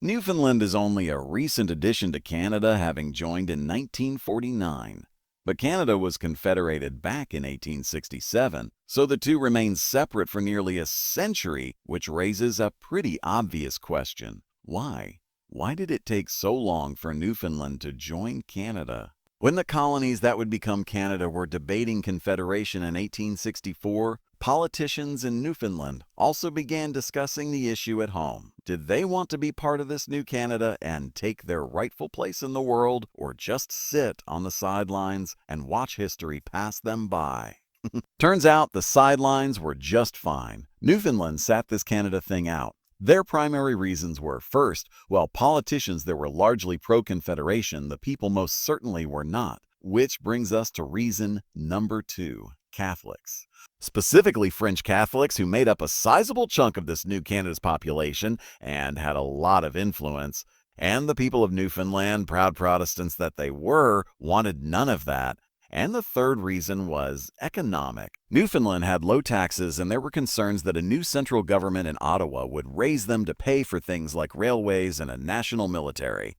Newfoundland is only a recent addition to Canada, having joined in 1949. But Canada was confederated back in 1867, so the two remained separate for nearly a century, which raises a pretty obvious question. Why? Why did it take so long for Newfoundland to join Canada? When the colonies that would become Canada were debating Confederation in 1864, politicians in Newfoundland also began discussing the issue at home. Did they want to be part of this new Canada and take their rightful place in the world, or just sit on the sidelines and watch history pass them by? Turns out the sidelines were just fine. Newfoundland sat this Canada thing out. Their primary reasons were, first, while politicians that were largely pro-Confederation, the people most certainly were not. Which brings us to reason number 2, Catholics. Specifically French Catholics, who made up a sizable chunk of this new Canada's population and had a lot of influence. And the people of Newfoundland, proud Protestants that they were, wanted none of that. And the third reason was economic. Newfoundland had low taxes, and there were concerns that a new central government in Ottawa would raise them to pay for things like railways and a national military.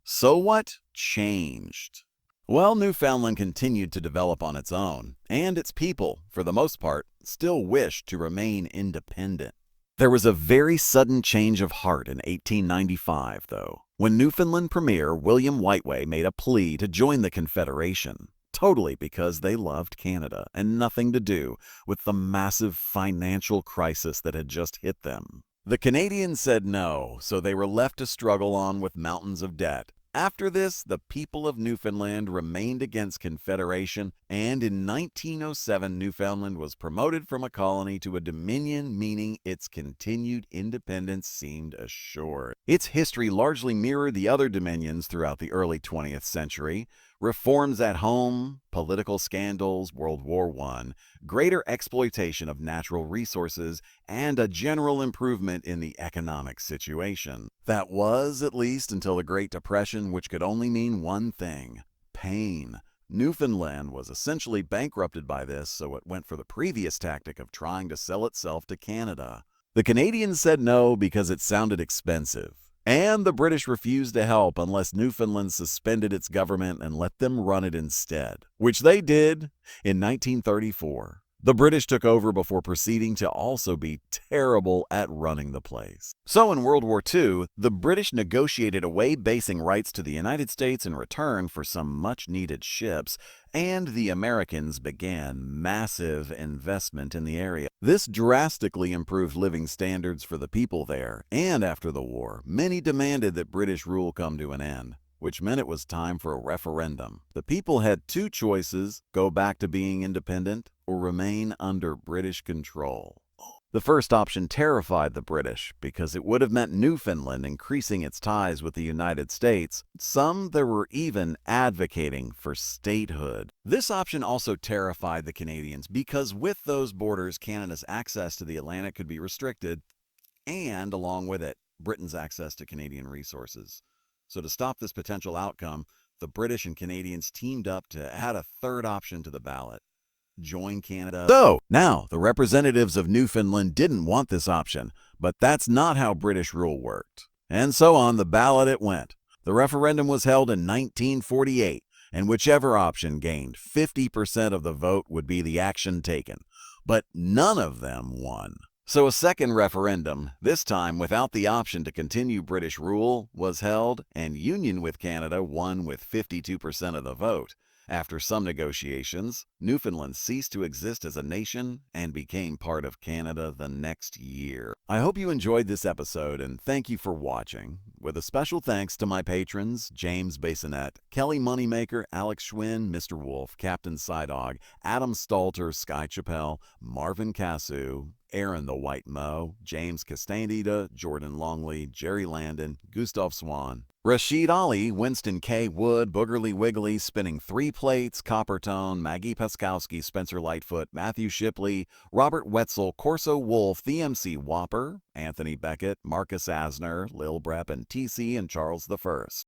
So what changed? Well, Newfoundland continued to develop on its own, and its people, for the most part, still wished to remain independent. There was a very sudden change of heart in 1895, though, when Newfoundland Premier William Whiteway made a plea to join the Confederation. Totally because they loved Canada and nothing to do with the massive financial crisis that had just hit them. The Canadians said no, so they were left to struggle on with mountains of debt. After this, the people of Newfoundland remained against Confederation, and in 1907 Newfoundland was promoted from a colony to a dominion, meaning its continued independence seemed assured. Its history largely mirrored the other dominions throughout the early 20th century. Reforms at home, political scandals, World War I, greater exploitation of natural resources, and a general improvement in the economic situation. That was, at least until the Great Depression, which could only mean one thing: pain. Newfoundland was essentially bankrupted by this, so it went for the previous tactic of trying to sell itself to Canada. The Canadians said no because it sounded expensive. And the British refused to help unless Newfoundland suspended its government and let them run it instead, which they did in 1934. The British took over before proceeding to also be terrible at running the place. So in World War II, the British negotiated away basing rights to the United States in return for some much-needed ships, and the Americans began massive investment in the area. This drastically improved living standards for the people there, and after the war, many demanded that British rule come to an end, which meant it was time for a referendum. The people had two choices: go back to being independent or remain under British control. The first option terrified the British because it would have meant Newfoundland increasing its ties with the United States. Some there were even advocating for statehood. This option also terrified the Canadians because with those borders, Canada's access to the Atlantic could be restricted, and along with it, Britain's access to Canadian resources. So to stop this potential outcome, the British and Canadians teamed up to add a third option to the ballot: join Canada. So, now, the representatives of Newfoundland didn't want this option, but that's not how British rule worked. And so on the ballot it went. The referendum was held in 1948, and whichever option gained 50% of the vote would be the action taken. But none of them won. So a second referendum, this time without the option to continue British rule, was held, and union with Canada won with 52% of the vote. After some negotiations, Newfoundland ceased to exist as a nation and became part of Canada the next year. I hope you enjoyed this episode, and thank you for watching. With a special thanks to my patrons: James Basonet, Kelly Moneymaker, Alex Schwinn, Mr. Wolf, Captain Sidog, Adam Stalter, Sky Chappelle, Marvin Casu, Aaron the White Mo, James Castaneda, Jordan Longley, Jerry Landon, Gustav Swan, Rashid Ali, Winston K. Wood, Boogerly Wiggly, Spinning Three Plates, Coppertone, Maggie Paskowski, Spencer Lightfoot, Matthew Shipley, Robert Wetzel, Corso Wolf, The MC Whopper, Anthony Beckett, Marcus Asner, Lil Brep and TC, and Charles the First.